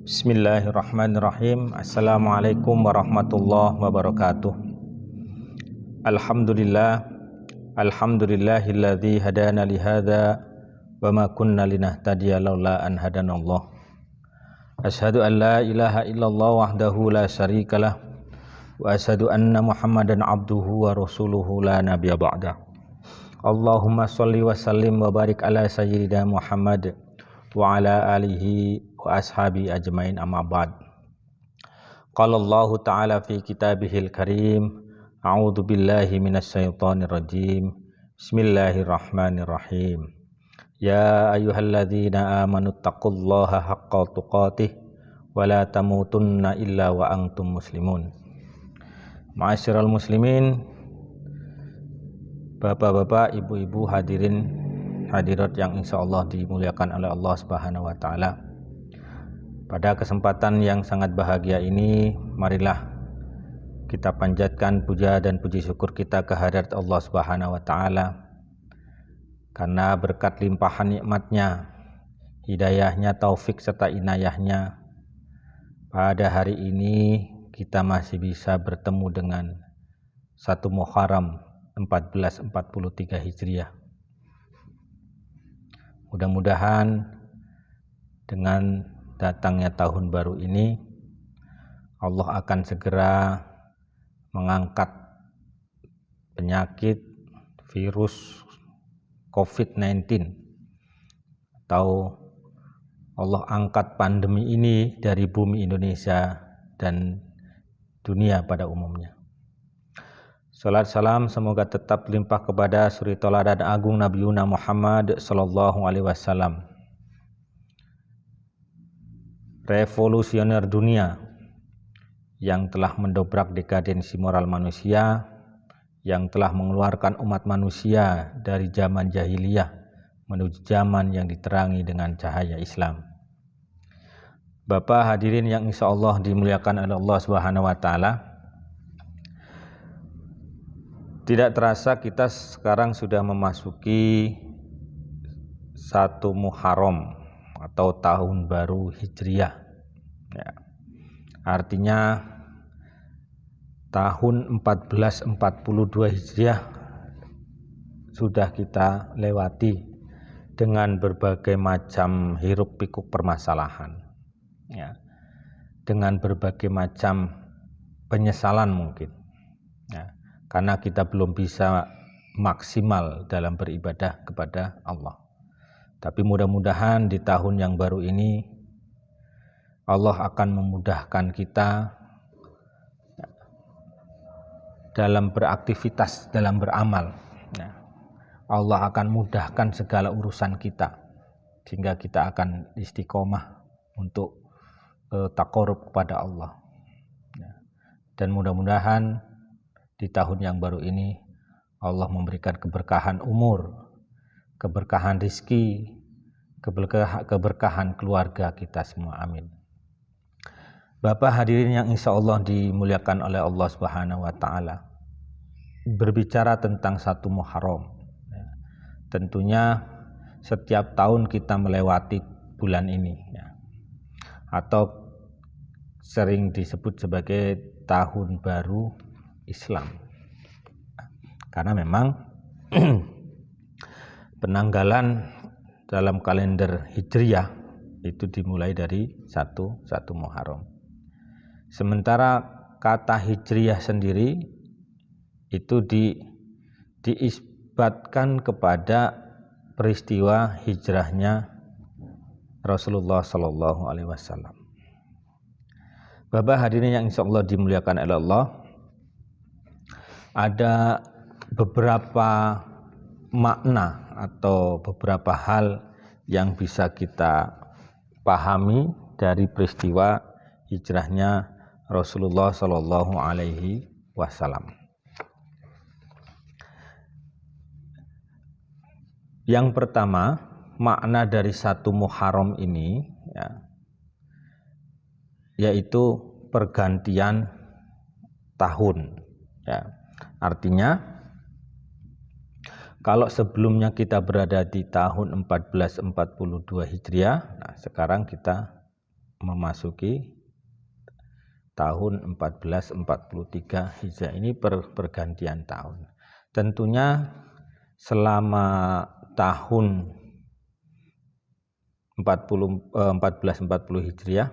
Bismillahirrahmanirrahim. Assalamualaikum warahmatullahi wabarakatuh. Alhamdulillahilladzi hadana lihadza wa ma kunna linahtadiya laula an hadanallah. Asyhadu an la ilaha illallah wahdahu la syarikalah wa asyhadu anna Muhammadan abduhu wa rasuluhu la nabiyya ba'da. Allahumma shalli wa sallim wa barik ala sayyidina Muhammad wa ala alihi wa ashabi ajmain, amma ba'd. Qala Allah ta'ala fi kitabihil karim, a'udzu billahi minasyaitonir rajim. Bismillahirrahmanirrahim. Ya ayyuhalladzina amanu taqullaha haqqa tuqatih wa la tamutunna illa wa antum muslimun. Ma'asyiral muslimin, bapak-bapak, ibu-ibu, hadirat yang insyaallah dimuliakan oleh Allah Subhanahu wa taala. Pada kesempatan yang sangat bahagia ini, marilah kita panjatkan puja dan puji syukur kita kehadirat Allah Subhanahu wa taala, karena berkat limpahan nikmatnya, hidayahnya, taufik serta inayahnya, pada hari ini kita masih bisa bertemu dengan 1 Muharram 1443 Hijriah. Mudah-mudahan dengan datangnya tahun baru ini, Allah akan segera mengangkat penyakit virus COVID-19, atau Allah angkat pandemi ini dari bumi Indonesia dan dunia pada umumnya. Salat salam semoga tetap limpah kepada suri tauladan agung Nabi Muhammad sallallahu alaihi wasallam, revolusioner dunia yang telah mendobrak dekadensi moral manusia, yang telah mengeluarkan umat manusia dari zaman jahiliyah menuju zaman yang diterangi dengan cahaya Islam. Bapak hadirin yang insyaallah dimuliakan oleh Allah Subhanahu wa taala, tidak terasa kita sekarang sudah memasuki 1 Muharram atau tahun baru Hijriah. Ya. Artinya tahun 1442 Hijriah sudah kita lewati dengan berbagai macam hiruk pikuk permasalahan. Ya. Dengan berbagai macam penyesalan mungkin. Ya. Karena kita belum bisa maksimal dalam beribadah kepada Allah. Tapi mudah-mudahan di tahun yang baru ini Allah akan memudahkan kita dalam beraktivitas, dalam beramal. Allah akan mudahkan segala urusan kita, sehingga kita akan istiqomah untuk taqarrub kepada Allah. Dan mudah-mudahan di tahun yang baru ini Allah memberikan keberkahan umur, keberkahan rizki, keberkahan keluarga kita semua. Amin. Bapak hadirin yang insyaallah dimuliakan oleh Allah Subhanahu wa taala, berbicara tentang 1 Muharram, tentunya setiap tahun kita melewati bulan ini, atau sering disebut sebagai tahun baru Islam, karena memang penanggalan dalam kalender Hijriah itu dimulai dari 1 Muharram. Sementara kata Hijriah sendiri itu diisbatkan kepada peristiwa hijrahnya Rasulullah Sallallahu Alaihi Wasallam. Bapak hadirin yang insyaallah dimuliakan oleh Allah, ada beberapa makna atau beberapa hal yang bisa kita pahami dari peristiwa hijrahnya Rasulullah Sallallahu Alaihi Wasallam. Yang pertama, makna dari 1 Muharram ini, yaitu pergantian tahun. Artinya, kalau sebelumnya kita berada di tahun 1442 Hijriah, sekarang kita memasuki tahun 1443 Hijriah. Ini pergantian tahun. Tentunya selama tahun 1440 Hijriah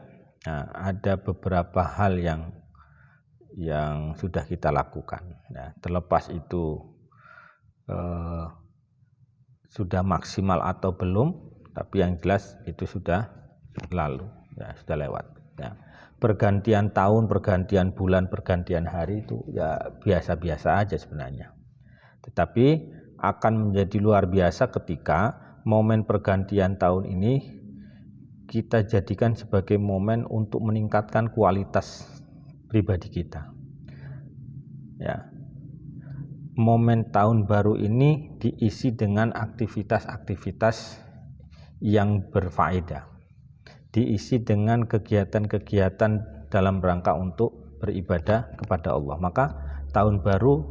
ada beberapa hal yang sudah kita lakukan. Ya, terlepas itu sudah maksimal atau belum, tapi yang jelas itu sudah lalu, ya, sudah lewat. Ya. Pergantian tahun, pergantian bulan, pergantian hari itu ya biasa-biasa aja sebenarnya. Tetapi akan menjadi luar biasa ketika momen pergantian tahun ini kita jadikan sebagai momen untuk meningkatkan kualitas pribadi kita. Ya. Momen tahun baru ini diisi dengan aktivitas-aktivitas yang berfaedah. Diisi dengan kegiatan-kegiatan dalam rangka untuk beribadah kepada Allah. Maka tahun baru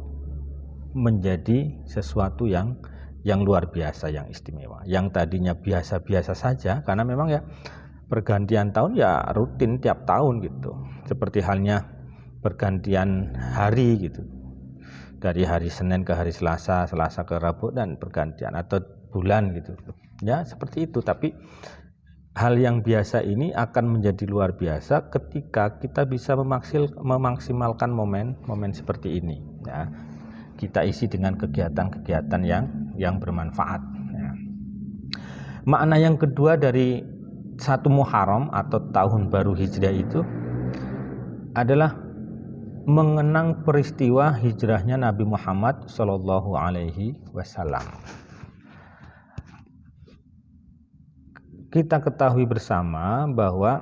menjadi sesuatu yang luar biasa, yang istimewa. Yang tadinya biasa-biasa saja, karena memang ya pergantian tahun ya rutin tiap tahun gitu. Seperti halnya pergantian hari gitu. Dari hari Senin ke hari Selasa, Selasa ke Rabu, dan pergantian atau bulan gitu. Ya seperti itu, tapi hal yang biasa ini akan menjadi luar biasa ketika kita bisa memaksimalkan momen seperti ini. Ya. Kita isi dengan kegiatan-kegiatan yang bermanfaat. Ya. Makna yang kedua dari 1 Muharram atau tahun baru Hijriah itu adalah mengenang peristiwa hijrahnya Nabi Muhammad Shallallahu Alaihi Wasallam. Kita ketahui bersama bahwa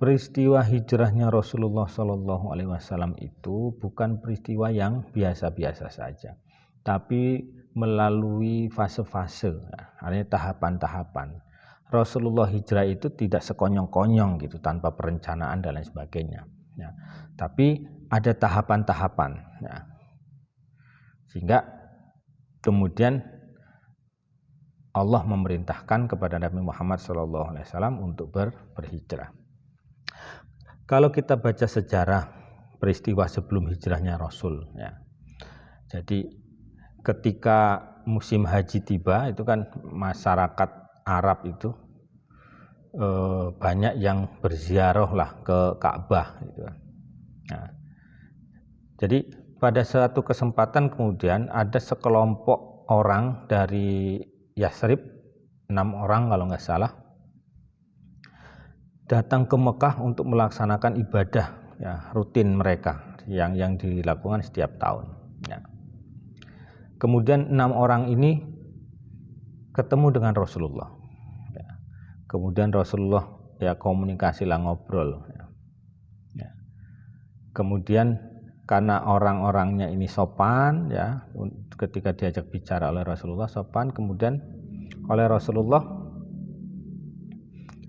peristiwa hijrahnya Rasulullah Shallallahu Alaihi Wasallam itu bukan peristiwa yang biasa-biasa saja, tapi melalui fase-fase, artinya tahapan-tahapan. Rasulullah hijrah itu tidak sekonyong-konyong gitu, tanpa perencanaan dan lain sebagainya. Ya, tapi ada tahapan-tahapan. Ya. Sehingga kemudian Allah memerintahkan kepada Nabi Muhammad SAW untuk berhijrah. Kalau kita baca sejarah peristiwa sebelum hijrahnya Rasul, ya. Jadi ketika musim haji tiba, itu kan masyarakat Arab itu banyak yang berziarah lah ke Ka'bah gitu. Nah, jadi pada suatu kesempatan kemudian ada sekelompok orang dari Yasrib, 6 orang kalau nggak salah, datang ke Mekah untuk melaksanakan ibadah ya, rutin mereka yang dilakukan setiap tahun. Ya. Kemudian 6 orang ini ketemu dengan Rasulullah. Ya. Kemudian Rasulullah ya komunikasi lah, ngobrol. Ya. Ya. Kemudian karena orang-orangnya ini sopan, ya, ketika diajak bicara oleh Rasulullah sopan, kemudian oleh Rasulullah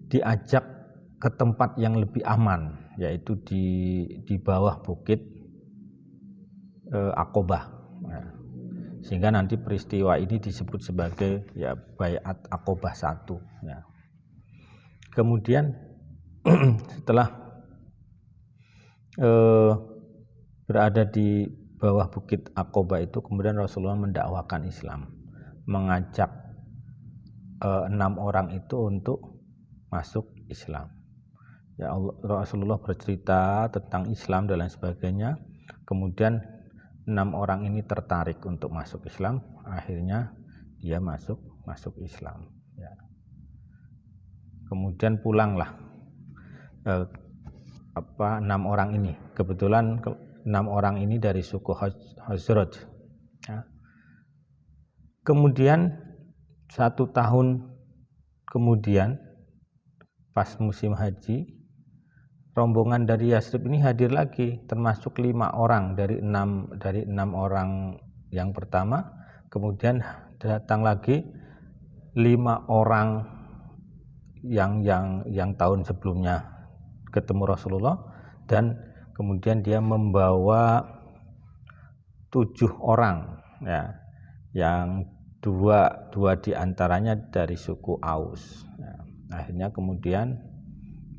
diajak ke tempat yang lebih aman, yaitu di bawah bukit Aqobah. Ya. Sehingga nanti peristiwa ini disebut sebagai ya Baiat Aqobah 1. Ya. Kemudian setelah berada di bawah bukit Aqobah itu, kemudian Rasulullah mendakwakan Islam, mengajak 6 orang itu untuk masuk Islam. Ya Allah, Rasulullah bercerita tentang Islam dan lain sebagainya. Kemudian 6 orang ini tertarik untuk masuk Islam. Akhirnya dia masuk Islam. Ya. Kemudian pulanglah 6 orang ini. Kebetulan 6 orang ini dari suku Khazraj. Ya. Kemudian 1 tahun kemudian pas musim haji, rombongan dari Yasrib ini hadir lagi, termasuk 5 orang dari 6 orang yang pertama. Kemudian datang lagi 5 orang yang tahun sebelumnya ketemu Rasulullah, dan kemudian dia membawa 7 orang, ya, yang dua diantaranya dari suku Aus. Ya. Akhirnya kemudian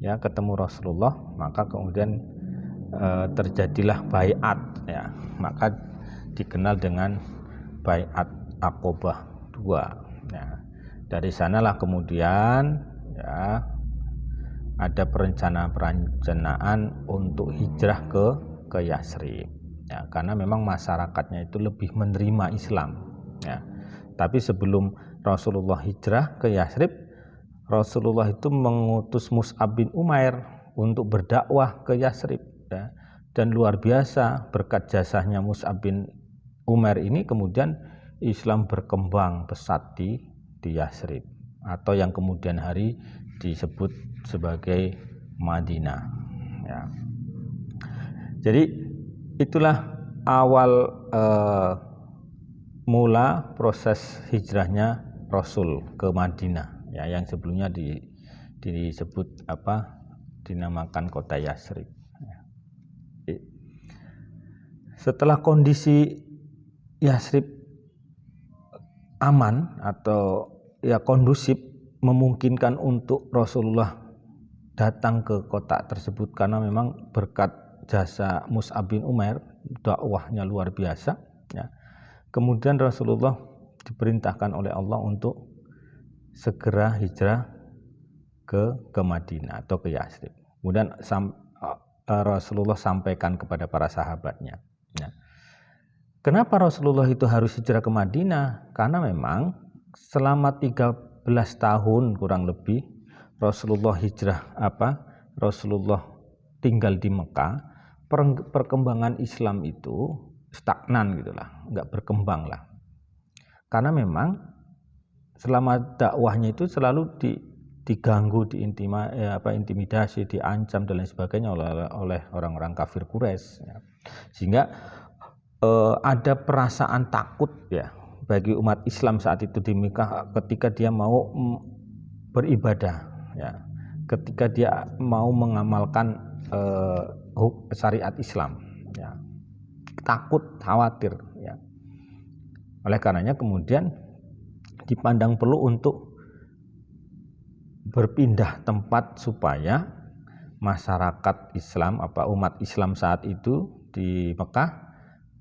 ya ketemu Rasulullah, maka kemudian terjadilah baiat, ya, maka dikenal dengan baiat Aqobah 2. Ya, dari sanalah kemudian ya ada perencanaan untuk hijrah ke Yasrib, ya, karena memang masyarakatnya itu lebih menerima Islam, ya. Tapi sebelum Rasulullah hijrah ke Yasrib, Rasulullah itu mengutus Mus'ab bin Umair untuk berdakwah ke Yasrib, ya. Dan luar biasa berkat jasanya Mus'ab bin Umair ini kemudian Islam berkembang pesat di Yasrib, atau yang kemudian hari disebut sebagai Madinah, ya. Jadi itulah awal mula proses hijrahnya Rasul ke Madinah, ya, yang sebelumnya disebut dinamakan kota Yasrib, ya. Setelah kondisi Yasrib aman atau ya kondusif, memungkinkan untuk Rasulullah datang ke kota tersebut karena memang berkat jasa Mus'ab bin Umair, dakwahnya luar biasa, ya. Kemudian Rasulullah diperintahkan oleh Allah untuk segera hijrah ke Madinah atau ke Yasrib. Kemudian Rasulullah sampaikan kepada para sahabatnya, ya. Kenapa Rasulullah itu harus hijrah ke Madinah? Karena memang selama 13 tahun kurang lebih Rasulullah Rasulullah tinggal di Mekah, perkembangan Islam itu stagnan gitulah, nggak berkembang lah. Karena memang selama dakwahnya itu selalu diganggu, intimidasi, diancam dan lain sebagainya oleh orang-orang kafir Quraisy, ya. Sehingga ada perasaan takut, ya, bagi umat Islam saat itu di Mekah ketika dia mau beribadah, ya, ketika dia mau mengamalkan syariat Islam, ya. Takut, khawatir, ya. Oleh karenanya kemudian dipandang perlu untuk berpindah tempat supaya masyarakat Islam, umat Islam saat itu di Mekah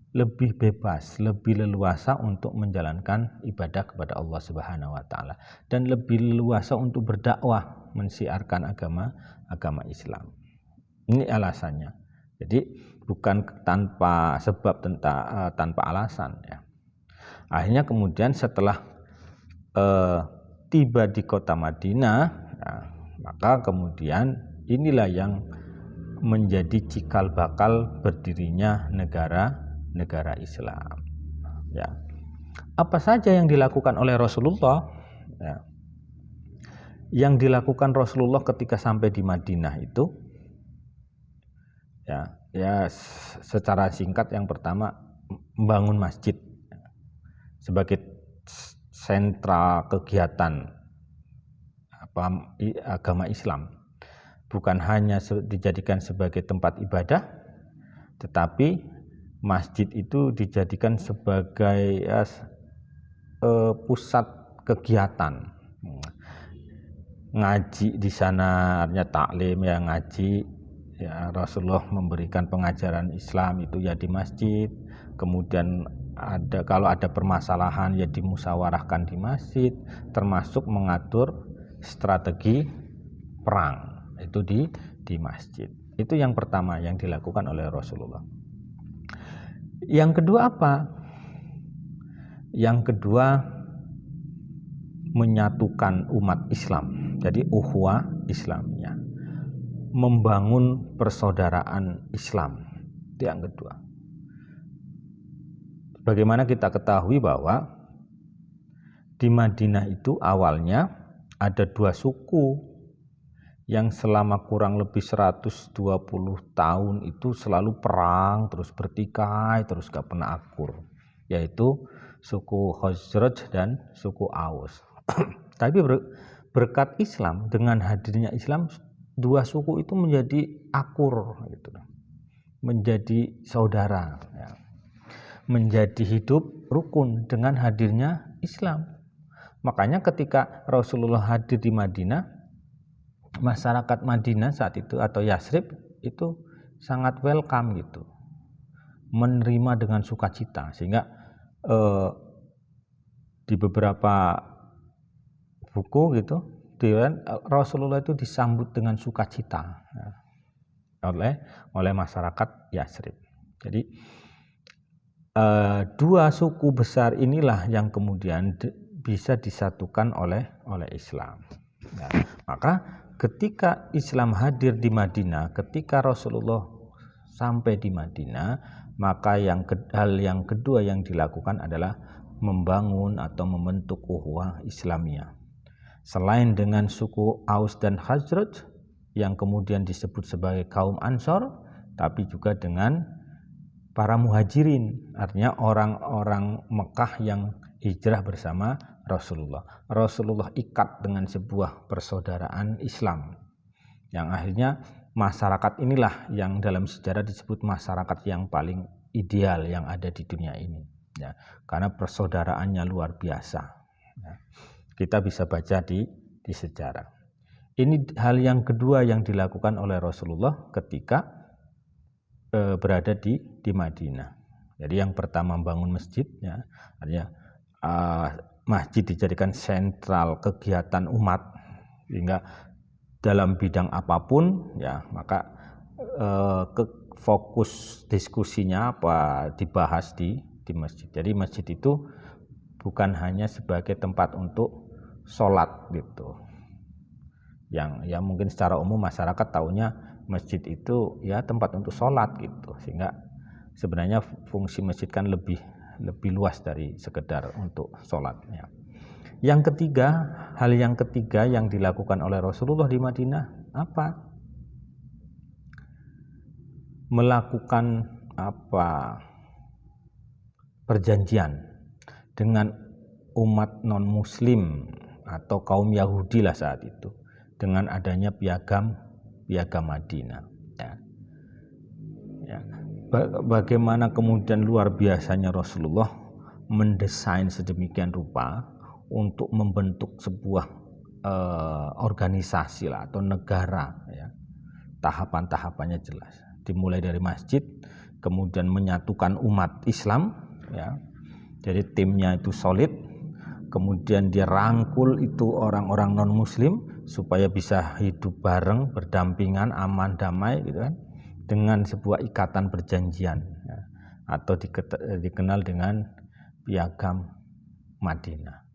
lebih bebas, lebih leluasa untuk menjalankan ibadah kepada Allah Subhanahu wa taala dan lebih leluasa untuk berdakwah, mensiarkan agama Islam. Ini alasannya. Jadi bukan tanpa sebab, tanpa alasan, ya. Akhirnya kemudian setelah tiba di kota Madinah, ya, maka kemudian inilah yang menjadi cikal bakal berdirinya negara Islam, ya. Apa saja yang dilakukan oleh Rasulullah, ya. Yang dilakukan Rasulullah ketika sampai di Madinah itu, ya secara singkat, yang pertama membangun masjid sebagai sentra kegiatan agama Islam, bukan hanya dijadikan sebagai tempat ibadah, tetapi masjid itu dijadikan sebagai pusat kegiatan. Ngaji di sana, artinya taklim, ya, ngaji. Ya, Rasulullah memberikan pengajaran Islam itu ya di masjid. Kemudian kalau ada permasalahan ya dimusyawarahkan di masjid, termasuk mengatur strategi perang itu di masjid. Itu yang pertama yang dilakukan oleh Rasulullah. Yang kedua apa? Yang kedua, menyatukan umat Islam. Jadi ukhuwah Islamiyah, membangun persaudaraan Islam. Itu yang kedua. Bagaimana kita ketahui bahwa di Madinah itu awalnya ada 2 suku yang selama kurang lebih 120 tahun itu selalu perang, terus bertikai, terus gak pernah akur, yaitu suku Khazraj dan suku Aus. Tapi berkat Islam, dengan hadirnya Islam, 2 suku itu menjadi akur, gitu, menjadi saudara, ya. Menjadi hidup rukun dengan hadirnya Islam. Makanya ketika Rasulullah hadir di Madinah, masyarakat Madinah saat itu atau Yasrib itu sangat welcome gitu, menerima dengan sukacita, sehingga di beberapa buku gitu Rasulullah itu disambut dengan sukacita oleh masyarakat Yasrib. Jadi dua suku besar inilah yang kemudian bisa disatukan oleh Islam. Nah, maka ketika Islam hadir di Madinah, ketika Rasulullah sampai di Madinah, maka hal yang kedua yang dilakukan adalah membangun atau membentuk ukhuwah Islamiyah. Selain dengan suku Aus dan Khazraj yang kemudian disebut sebagai kaum Ansor, tapi juga dengan para muhajirin, artinya orang-orang Mekah yang hijrah bersama Rasulullah. Rasulullah ikat dengan sebuah persaudaraan Islam yang akhirnya masyarakat inilah yang dalam sejarah disebut masyarakat yang paling ideal yang ada di dunia ini, ya, karena persaudaraannya luar biasa. Ya. Kita bisa baca di sejarah. Ini hal yang kedua yang dilakukan oleh Rasulullah ketika berada di Madinah. Jadi yang pertama bangun masjid, ya, artinya masjid dijadikan sentral kegiatan umat, sehingga dalam bidang apapun, ya, maka fokus diskusinya apa dibahas di masjid. Jadi masjid itu bukan hanya sebagai tempat untuk sholat gitu, yang mungkin secara umum masyarakat taunya masjid itu ya tempat untuk sholat gitu, sehingga sebenarnya fungsi masjid kan lebih luas dari sekedar untuk sholat, ya. Yang ketiga, hal yang ketiga yang dilakukan oleh Rasulullah di Madinah apa? Melakukan perjanjian dengan umat non-muslim atau kaum Yahudi lah saat itu, dengan adanya piagam Madinah. Ya. Bagaimana kemudian luar biasanya Rasulullah mendesain sedemikian rupa untuk membentuk sebuah organisasi lah atau negara, ya. Tahapan-tahapannya jelas. Dimulai dari masjid, kemudian menyatukan umat Islam, ya. Jadi timnya itu solid. Kemudian dia rangkul itu orang-orang non-muslim supaya bisa hidup bareng, berdampingan, aman, damai gitu kan, dengan sebuah ikatan perjanjian, ya, atau dikenal dengan piagam Madinah.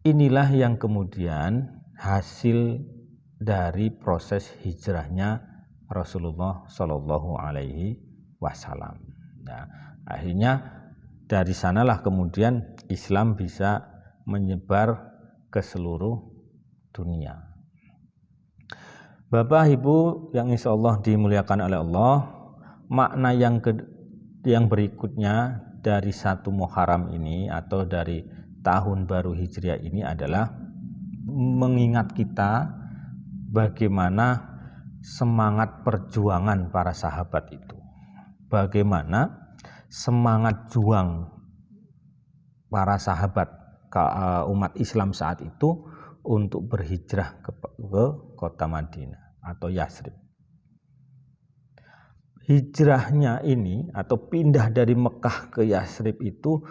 Inilah yang kemudian hasil dari proses hijrahnya Rasulullah Shallallahu Alaihi Wasallam. Nah, akhirnya dari sanalah kemudian Islam bisa menyebar ke seluruh dunia. Bapak Ibu yang insya Allah dimuliakan oleh Allah, makna yang berikutnya dari 1 Muharram ini atau dari tahun baru Hijriah ini adalah mengingat kita bagaimana semangat perjuangan para sahabat itu. Bagaimana semangat juang para sahabat umat Islam saat itu untuk berhijrah ke kota Madinah atau Yasrib. Hijrahnya ini atau pindah dari Mekah ke Yasrib itu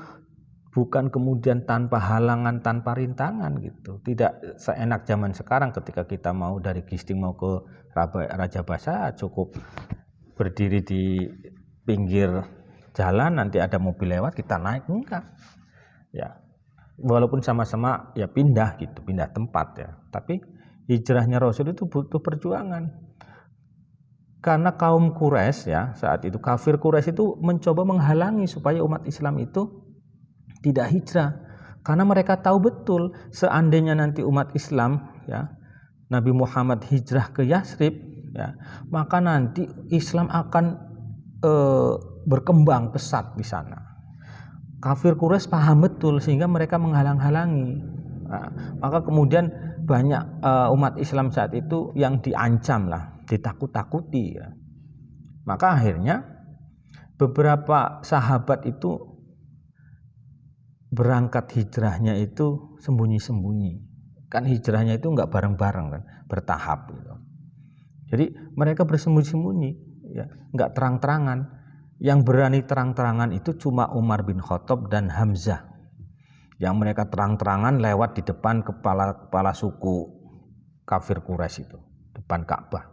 bukan kemudian tanpa halangan, tanpa rintangan gitu. Tidak seenak zaman sekarang ketika kita mau dari Gisting mau ke Raja Basa cukup berdiri di pinggir jalan, nanti ada mobil lewat kita naik, enggak. Ya. Walaupun sama-sama ya pindah gitu, pindah tempat ya. Tapi hijrahnya Rasul itu butuh perjuangan. Karena kaum Quraisy ya, saat itu kafir Quraisy itu mencoba menghalangi supaya umat Islam itu tidak hijrah. Karena mereka tahu betul seandainya nanti umat Islam ya, Nabi Muhammad hijrah ke Yasrib ya, maka nanti Islam akan berkembang pesat di sana. Kafir Quraisy paham betul sehingga mereka menghalang-halangi. Nah, maka kemudian banyak umat Islam saat itu yang diancam lah, ditakut-takuti. Ya. Maka akhirnya beberapa sahabat itu berangkat hijrahnya itu sembunyi-sembunyi Kan hijrahnya itu enggak bareng-bareng kan, bertahap gitu. Jadi mereka bersembunyi-sembunyi, ya, enggak terang-terangan. Yang berani terang-terangan itu cuma Umar bin Khattab dan Hamzah. Yang mereka terang-terangan lewat di depan kepala suku kafir Quraisy itu, depan Ka'bah.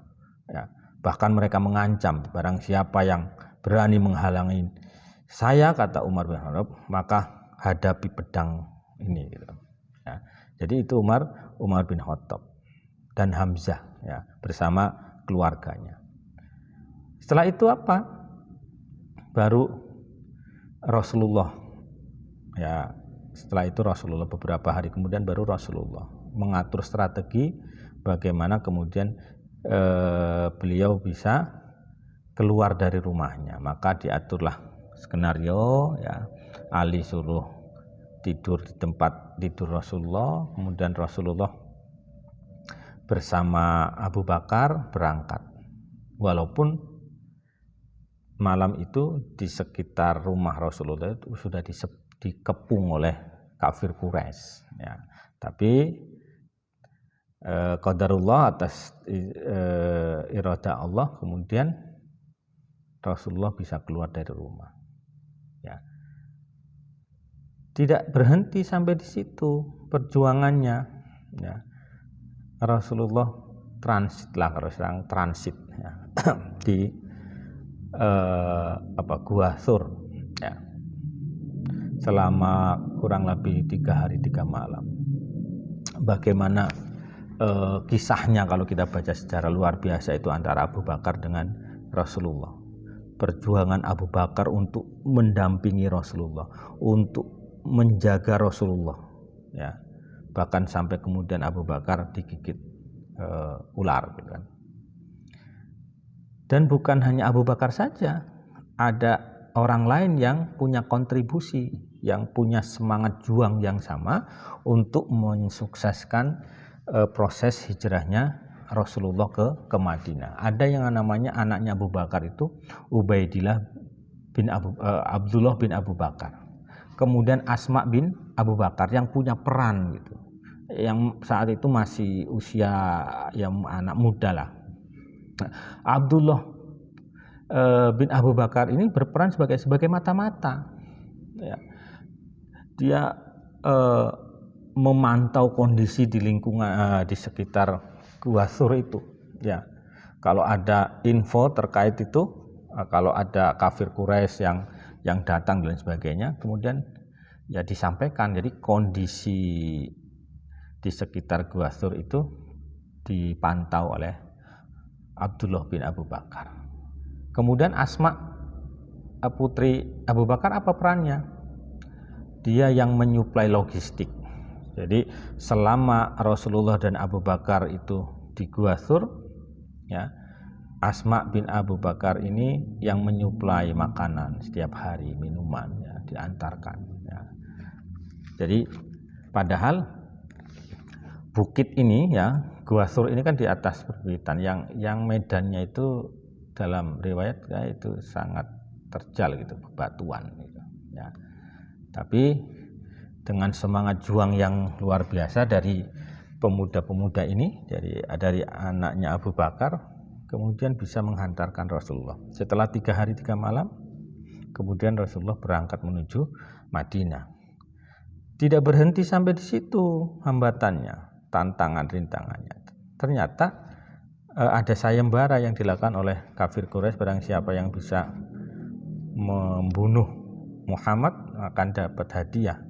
Ya. Bahkan mereka mengancam, barang siapa yang berani menghalangi saya, kata Umar bin Khattab, maka hadapi pedang ini. Gitu. Ya. Jadi itu Umar bin Khattab dan Hamzah, ya, bersama keluarganya. Setelah itu apa? Baru Rasulullah, ya, setelah itu Rasulullah, beberapa hari kemudian baru Rasulullah mengatur strategi bagaimana kemudian beliau bisa keluar dari rumahnya. Maka diaturlah skenario, ya, Ali suruh tidur di tempat tidur Rasulullah, kemudian Rasulullah bersama Abu Bakar berangkat. Walaupun malam itu di sekitar rumah Rasulullah itu sudah dikepung oleh kafir Quraisy, ya. Tapi qadarullah, atas irada Allah, kemudian Rasulullah bisa keluar dari rumah, ya. Tidak berhenti sampai di situ perjuangannya, ya. Rasulullah transitlah, kalau sekarang transit, ya, di Gua Thur, ya, selama kurang lebih 3 hari 3 malam. Bagaimana kisahnya kalau kita baca secara luar biasa itu antara Abu Bakar dengan Rasulullah. Perjuangan Abu Bakar untuk mendampingi Rasulullah, untuk menjaga Rasulullah, ya. Bahkan sampai kemudian Abu Bakar digigit ular, gitu kan. Dan bukan hanya Abu Bakar saja, ada orang lain yang punya kontribusi, yang punya semangat juang yang sama untuk mensukseskan proses hijrahnya Rasulullah ke Madinah. Ada yang namanya anaknya Abu Bakar itu Ubaidillah bin Abdullah bin Abu Bakar. Kemudian Asma bin Abu Bakar yang punya peran gitu, yang saat itu masih usia yang anak muda lah. Abdullah bin Abu Bakar ini berperan sebagai mata-mata, ya. Dia memantau kondisi di lingkungan di sekitar Gua Thur itu, ya. Kalau ada info terkait itu, kalau ada kafir Quraisy yang datang dan sebagainya, kemudian ya disampaikan. Jadi kondisi di sekitar Gua Thur itu dipantau oleh Abdullah bin Abu Bakar. Kemudian Asma, putri Abu Bakar, apa perannya? Dia yang menyuplai logistik. Jadi selama Rasulullah dan Abu Bakar itu di Gua Thur, ya, Asma bin Abu Bakar ini yang menyuplai makanan setiap hari, minuman, ya, diantarkan, ya. Jadi padahal bukit ini, ya, Gua Thur ini kan di atas perbukitan yang medannya itu dalam riwayat, ya, itu sangat terjal gitu, bebatuan gitu, ya. Tapi dengan semangat juang yang luar biasa dari pemuda-pemuda ini, dari anaknya Abu Bakar, kemudian bisa menghantarkan Rasulullah. Setelah 3 hari 3 malam, kemudian Rasulullah berangkat menuju Madinah. Tidak berhenti sampai di situ hambatannya, tantangan rintangannya. Ternyata ada sayembara yang dilakukan oleh kafir Quraisy, barang siapa yang bisa membunuh Muhammad akan dapat hadiah.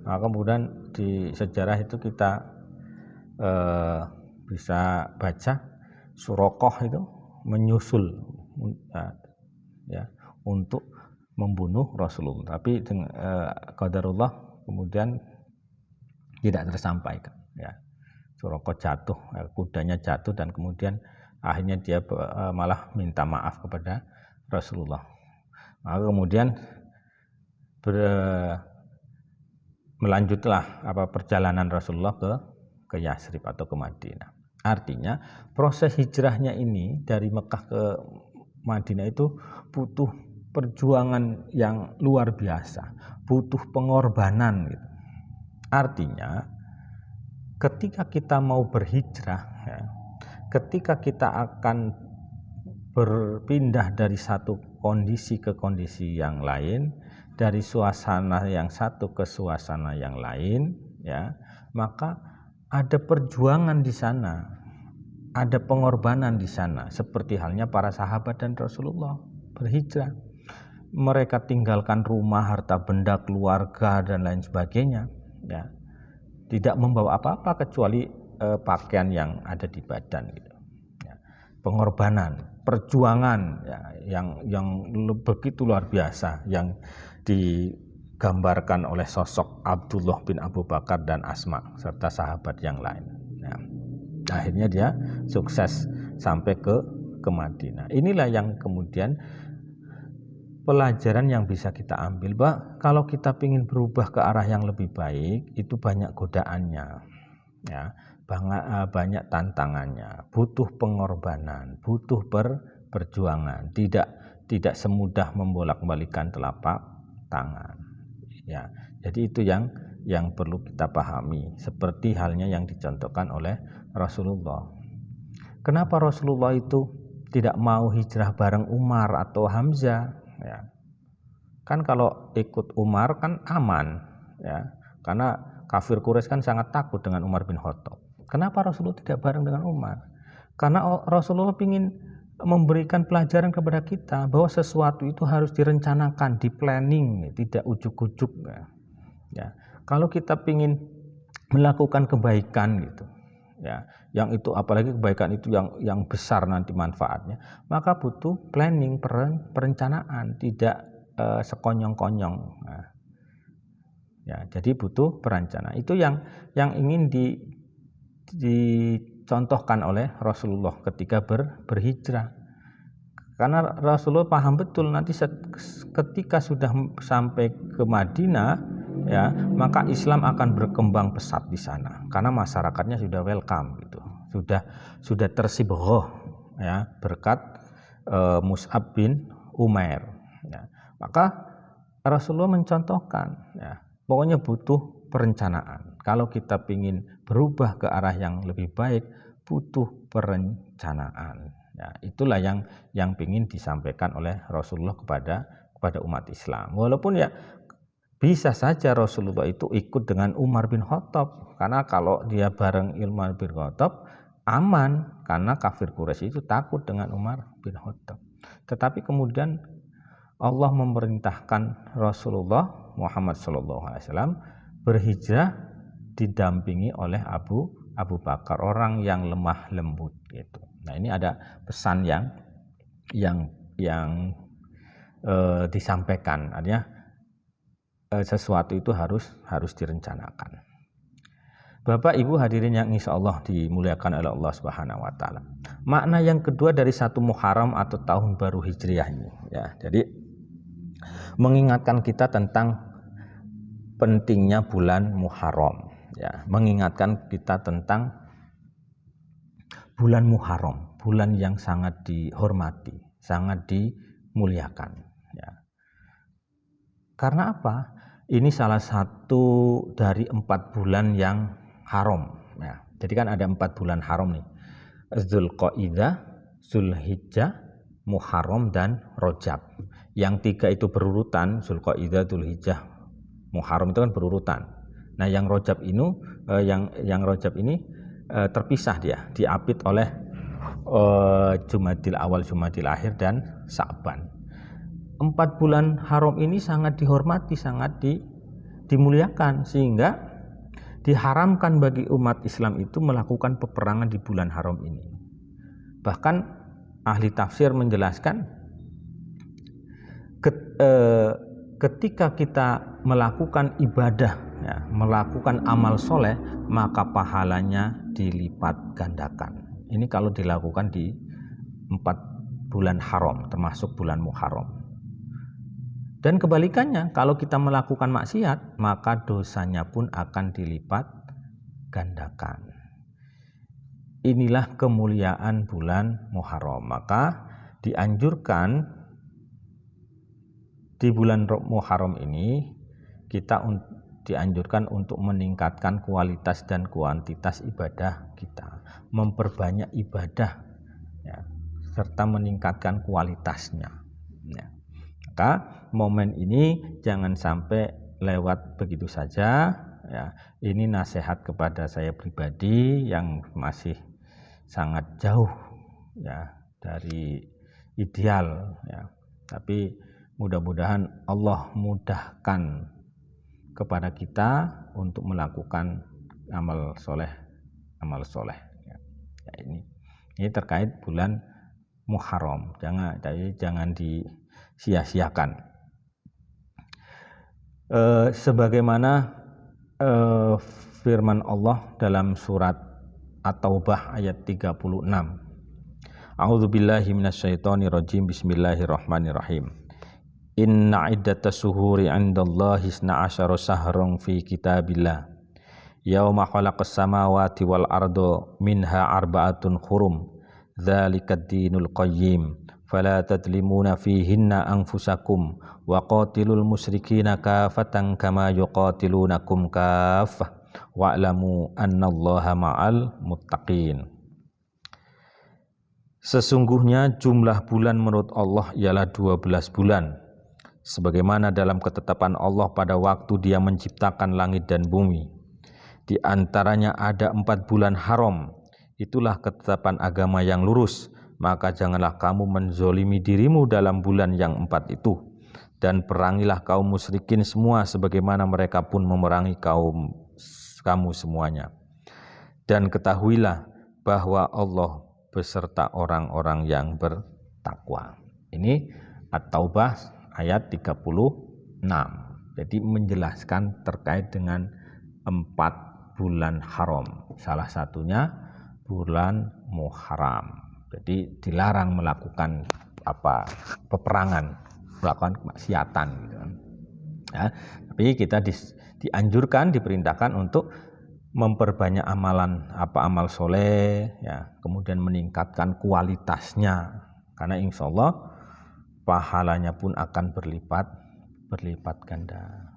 Nah, kemudian di sejarah itu kita bisa baca Suraqah itu menyusul, ya, untuk membunuh Rasulullah, tapi qadarullah kemudian tidak tersampaikan, ya. Suraqah jatuh, kudanya jatuh, dan kemudian akhirnya dia malah minta maaf kepada Rasulullah. Maka kemudian melanjutlah perjalanan Rasulullah ke Yasrib atau ke Madinah. Artinya proses hijrahnya ini dari Mekah ke Madinah itu butuh perjuangan yang luar biasa, butuh pengorbanan gitu. Artinya ketika kita mau berhijrah, ya, ketika kita akan berpindah dari satu kondisi ke kondisi yang lain, dari suasana yang satu ke suasana yang lain, ya, maka ada perjuangan di sana, ada pengorbanan di sana, seperti halnya para sahabat dan Rasulullah berhijrah. Mereka tinggalkan rumah, harta benda, keluarga dan lain sebagainya, ya, tidak membawa apa-apa kecuali pakaian yang ada di badan, gitu. Ya, pengorbanan, perjuangan, ya, yang begitu luar biasa yang digambarkan oleh sosok Abdullah bin Abu Bakar dan Asma serta sahabat yang lain. Ya, akhirnya dia sukses sampai ke Madinah. Inilah yang kemudian pelajaran yang bisa kita ambil, bahwa kalau kita ingin berubah ke arah yang lebih baik, itu banyak godaannya, ya, banyak tantangannya, butuh pengorbanan, butuh perjuangan, tidak semudah membolak-balikan telapak tangan, ya. Jadi itu yang perlu kita pahami, seperti halnya yang dicontohkan oleh Rasulullah. Kenapa Rasulullah itu tidak mau hijrah bareng Umar atau Hamzah? Ya, kan kalau ikut Umar kan aman, ya, karena kafir Quraisy kan sangat takut dengan Umar bin Khattab. Kenapa Rasulullah tidak bareng dengan Umar? Karena Rasulullah ingin memberikan pelajaran kepada kita bahwa sesuatu itu harus direncanakan, di planning, tidak ujuk-ujuk, ya. Kalau kita ingin melakukan kebaikan, gitu, ya, yang itu apalagi kebaikan itu yang besar nanti manfaatnya, maka butuh planning, perencanaan, tidak sekonyong-konyong. Nah, ya, jadi butuh perencanaan. Itu yang ingin dicontohkan oleh Rasulullah ketika berhijrah. Karena Rasulullah paham betul nanti ketika sudah sampai ke Madinah, ya, maka Islam akan berkembang pesat di sana karena masyarakatnya sudah welcome, gitu, sudah tersibghoh, ya, berkat Mus'ab bin Umair, ya. Maka Rasulullah mencontohkan, ya, pokoknya butuh perencanaan. Kalau kita ingin berubah ke arah yang lebih baik, butuh perencanaan. Ya, itulah yang ingin disampaikan oleh Rasulullah kepada umat Islam. Walaupun ya bisa saja Rasulullah itu ikut dengan Umar bin Khattab, karena kalau dia bareng Umar bin Khattab aman, karena kafir Quraisy itu takut dengan Umar bin Khattab. Tetapi kemudian Allah memerintahkan Rasulullah Muhammad SAW berhijrah didampingi oleh Abu Bakar, orang yang lemah lembut, gitu. Nah, ini ada pesan yang disampaikan, artinya sesuatu itu harus direncanakan. Bapak Ibu hadirin yang insya Allah dimuliakan oleh Allah Subhanahu Wa Taala. Makna yang kedua dari 1 Muharram atau tahun baru Hijriah ini, ya, jadi mengingatkan kita tentang pentingnya bulan Muharram, ya, mengingatkan kita tentang bulan Muharram, bulan yang sangat dihormati, sangat dimuliakan, ya. Karena apa? Ini salah satu dari 4 bulan yang haram, ya. Jadi kan ada 4 bulan haram nih, Dzulqa'dah, Dzulhijjah, Muharram dan Rajab. Yang 3 itu berurutan, Dzulqa'dah, Dzulhijjah, Muharram itu kan berurutan. Nah, yang Rajab ini terpisah, dia diapit oleh Jumadil Awal, Jumadil Akhir dan Sa'ban. 4 bulan haram ini sangat dihormati, sangat dimuliakan, sehingga diharamkan bagi umat Islam itu melakukan peperangan di bulan haram ini. Bahkan ahli tafsir menjelaskan ketika kita melakukan ibadah, ya, melakukan amal soleh, maka pahalanya dilipat gandakan. Ini kalau dilakukan di 4 bulan haram, termasuk bulan Muharram. Dan kebalikannya, kalau kita melakukan maksiat, maka dosanya pun akan dilipat gandakan. Inilah kemuliaan bulan Muharram. Maka dianjurkan di bulan Muharram ini kita dianjurkan untuk meningkatkan kualitas dan kuantitas ibadah kita, memperbanyak ibadah ya, serta meningkatkan kualitasnya ya. Maka momen ini jangan sampai lewat begitu saja ya. Ini nasihat kepada saya pribadi yang masih sangat jauh ya dari ideal ya. Tapi mudah-mudahan Allah mudahkan kepada kita untuk melakukan amal soleh ya. Ya, ini terkait bulan Muharram, jangan disia-siakan. Sebagaimana firman Allah dalam surat At-Taubah ayat 36. A'udzubillahi minasyaitonirrajim. Bismillahirrahmanirrahim. Inna iddatas suhuri 'indallahi 12 syahran fi kitabillah yauma khalaqas samawati wal arda minha arba'atun hurum dzalikad dinul qayyim fala tadlimuna fihinna anfusakum wa qatilul musyrikina kafatan kama yuqatilunakum kaffah wa'lamu annallaha ma'al muttaqin. Sesungguhnya jumlah bulan menurut Allah ialah 12 bulan sebagaimana dalam ketetapan Allah pada waktu Dia menciptakan langit dan bumi. Di antaranya ada 4 bulan haram. Itulah ketetapan agama yang lurus. Maka janganlah kamu menzolimi dirimu dalam bulan yang 4 itu. Dan perangilah kaum musyrikin semua sebagaimana mereka pun memerangi kamu semuanya. Dan ketahuilah bahwa Allah beserta orang-orang yang bertakwa. Ini At-Taubah ayat 36. Jadi menjelaskan terkait dengan 4 bulan haram. Salah satunya bulan Muharram. Jadi dilarang melakukan peperangan, melakukan kemaksiatan gitu. Ya, tapi kita dianjurkan, diperintahkan untuk memperbanyak amal soleh ya, kemudian meningkatkan kualitasnya karena insya Allah pahalanya pun akan berlipat ganda.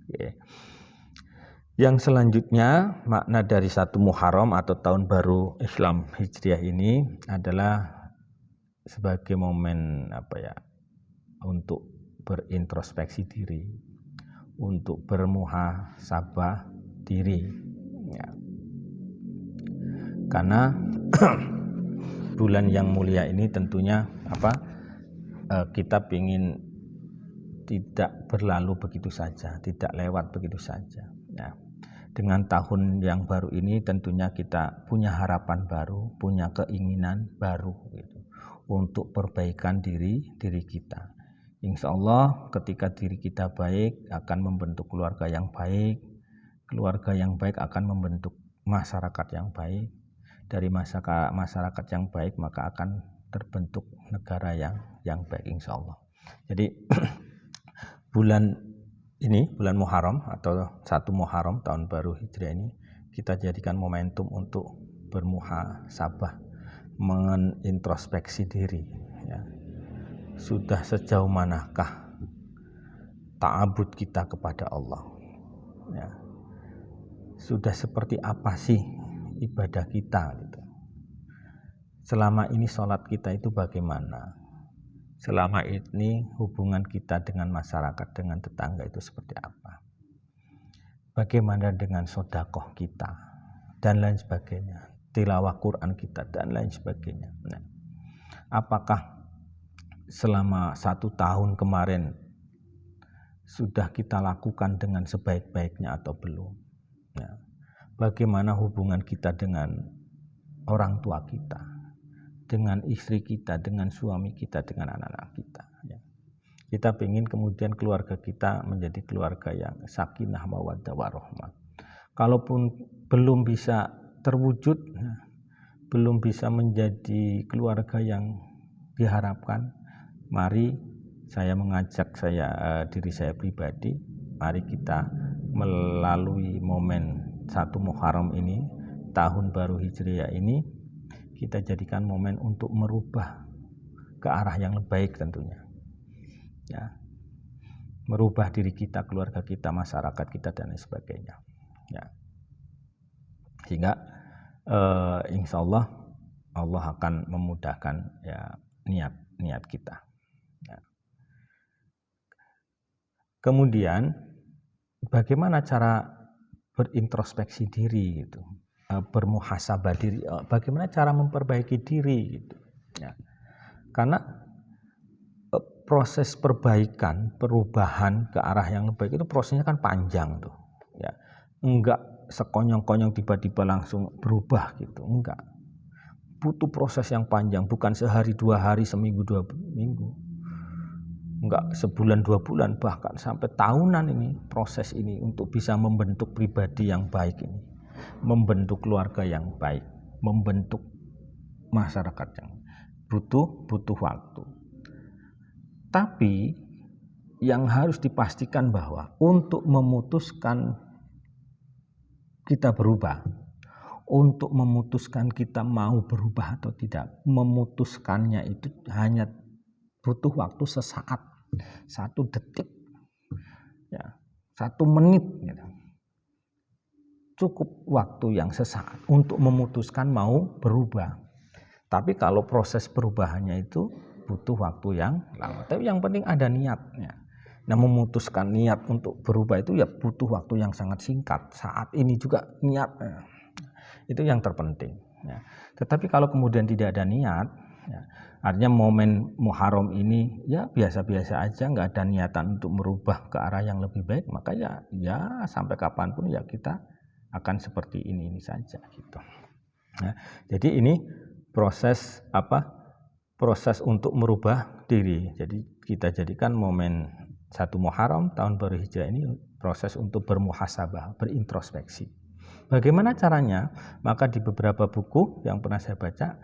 Okay. Yang selanjutnya makna dari 1 Muharram atau tahun baru Islam Hijriah ini adalah sebagai momen untuk berintrospeksi diri, untuk bermuhasabah diri ya. Karena bulan yang mulia ini tentunya kita ingin tidak berlalu begitu saja, tidak lewat begitu saja. Ya. Dengan tahun yang baru ini tentunya kita punya harapan baru, punya keinginan baru gitu, untuk perbaikan diri kita. Insya Allah ketika diri kita baik akan membentuk keluarga yang baik akan membentuk masyarakat yang baik, dari masyarakat yang baik maka akan terbentuk negara yang baik insya Allah. Jadi bulan Muharram atau 1 Muharram tahun baru Hijriah ini kita jadikan momentum untuk bermuhasabah, mengintrospeksi diri ya. Sudah sejauh manakah ta'abud kita kepada Allah ya. Sudah seperti apa sih ibadah kita gitu. Selama ini sholat kita itu bagaimana? Selama ini hubungan kita dengan masyarakat, dengan tetangga itu seperti apa? Bagaimana dengan sedekah kita dan lain sebagainya, tilawah Quran kita dan lain sebagainya. Nah, apakah selama 1 tahun kemarin sudah kita lakukan dengan sebaik-baiknya atau belum? Nah, bagaimana hubungan kita dengan orang tua kita, dengan istri kita, dengan suami kita, dengan anak-anak kita ya. Kita ingin kemudian keluarga kita menjadi keluarga yang sakinah mawaddah warahmah. Kalaupun belum bisa terwujud, belum bisa menjadi keluarga yang diharapkan, mari saya mengajak diri saya pribadi, mari kita melalui momen 1 Muharram ini, tahun baru Hijriah ini, kita jadikan momen untuk merubah ke arah yang lebih baik tentunya ya. merubah diri kita, keluarga kita, masyarakat kita dan lain sebagainya. Ya. Sehingga insya Allah akan memudahkan ya niat kita. Ya. Kemudian bagaimana cara berintrospeksi diri gitu, bermuhasabah diri, bagaimana cara memperbaiki diri gitu. Ya. Karena proses perbaikan, perubahan ke arah yang lebih baik itu prosesnya kan panjang tuh. Ya. Enggak sekonyong-konyong tiba-tiba langsung berubah gitu, enggak. Butuh proses yang panjang, bukan sehari, 2 hari, seminggu, 2 minggu. Enggak sebulan, 2 bulan, bahkan sampai tahunan ini proses ini untuk bisa membentuk pribadi yang baik ini, membentuk keluarga yang baik, membentuk masyarakat yang butuh waktu. Tapi yang harus dipastikan bahwa untuk memutuskan kita berubah, untuk memutuskan kita mau berubah atau tidak, memutuskannya itu hanya butuh waktu sesaat, 1 detik, ya, 1 menit, gitu. Cukup waktu yang sesaat untuk memutuskan mau berubah. Tapi kalau proses perubahannya itu butuh waktu yang lama. Tapi yang penting ada niatnya. Nah, memutuskan niat untuk berubah itu ya butuh waktu yang sangat singkat. Saat ini juga niat, itu yang terpenting. Ya. Tetapi kalau kemudian tidak ada niat, ya, artinya momen Muharram ini ya biasa-biasa aja, nggak ada niatan untuk merubah ke arah yang lebih baik, maka ya sampai kapanpun ya kita akan seperti ini saja gitu. Nah, jadi ini proses untuk merubah diri. Jadi kita jadikan momen 1 Muharram tahun baru Hijrah ini proses untuk bermuhasabah, berintrospeksi. Bagaimana caranya? Maka di beberapa buku yang pernah saya baca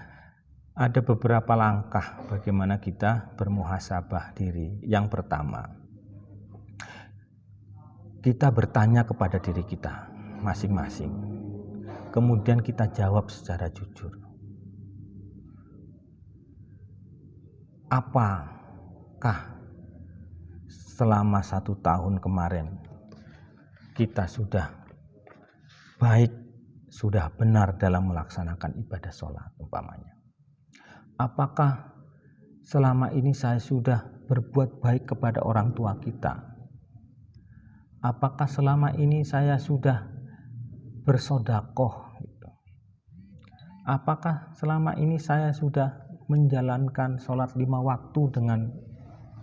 ada beberapa langkah bagaimana kita bermuhasabah diri. Yang pertama, kita bertanya kepada diri kita masing-masing. Kemudian kita jawab secara jujur. Apakah selama 1 tahun kemarin kita sudah baik, sudah benar dalam melaksanakan ibadah sholat umpamanya? Apakah selama ini saya sudah berbuat baik kepada orang tua kita? Apakah selama ini saya sudah bersedekah? Apakah selama ini saya sudah menjalankan sholat 5 waktu dengan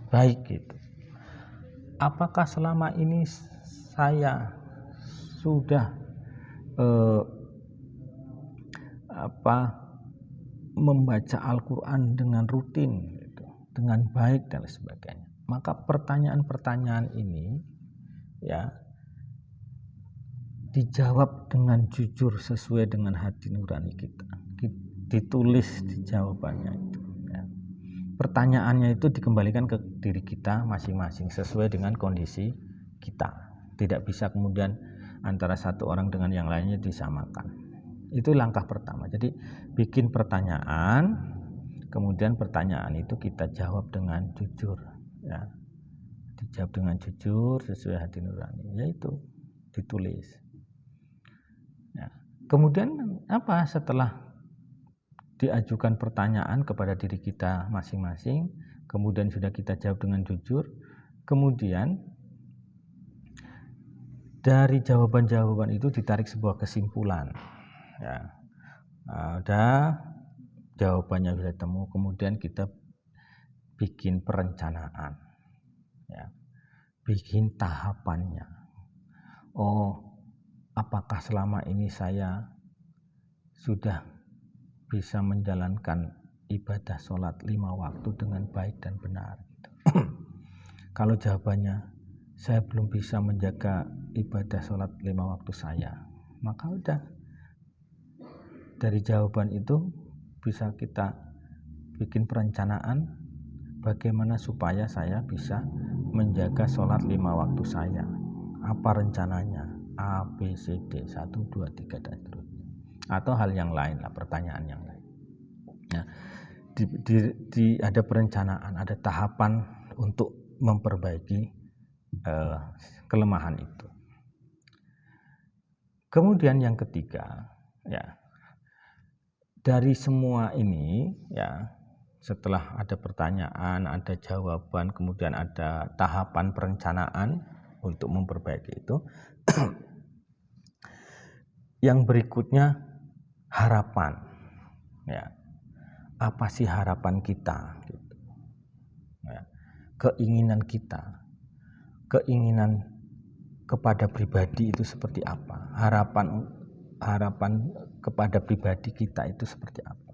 baik gitu? Apakah selama ini saya sudah membaca Al-Quran dengan rutin gitu, dengan baik dan sebagainya? Maka pertanyaan-pertanyaan ini ya dijawab dengan jujur sesuai dengan hati nurani kita. Ditulis di jawabannya itu. Ya. Pertanyaannya itu dikembalikan ke diri kita masing-masing sesuai dengan kondisi kita. Tidak bisa kemudian antara satu orang dengan yang lainnya disamakan. Itu langkah pertama. Jadi bikin pertanyaan, kemudian pertanyaan itu kita jawab dengan jujur. Ya. Dijawab dengan jujur sesuai hati nurani. Yaitu ditulis. Ya. Kemudian apa setelah diajukan pertanyaan kepada diri kita masing-masing, kemudian sudah kita jawab dengan jujur, kemudian dari jawaban-jawaban itu ditarik sebuah kesimpulan. Ya. Ada jawabannya sudah temu, kemudian kita bikin perencanaan, ya. Bikin tahapannya. Oh, apakah selama ini saya sudah bisa menjalankan ibadah sholat 5 waktu dengan baik dan benar? Kalau jawabannya saya belum bisa menjaga ibadah sholat 5 waktu saya, maka udah dari jawaban itu bisa kita bikin perencanaan bagaimana supaya saya bisa menjaga sholat 5 waktu saya. Apa rencananya? A, B, C, D, 1, 2, 3 dan seterusnya. Atau hal yang lain lah, pertanyaan yang lain. Nah, ada perencanaan, ada tahapan untuk memperbaiki kelemahan itu. Kemudian yang ketiga, ya, dari semua ini, ya, setelah ada pertanyaan, ada jawaban, kemudian ada tahapan perencanaan untuk memperbaiki itu, yang berikutnya harapan, ya, apa sih harapan kita, gitu. Ya, keinginan kita, keinginan kepada pribadi itu seperti apa, harapan kepada pribadi kita itu seperti apa,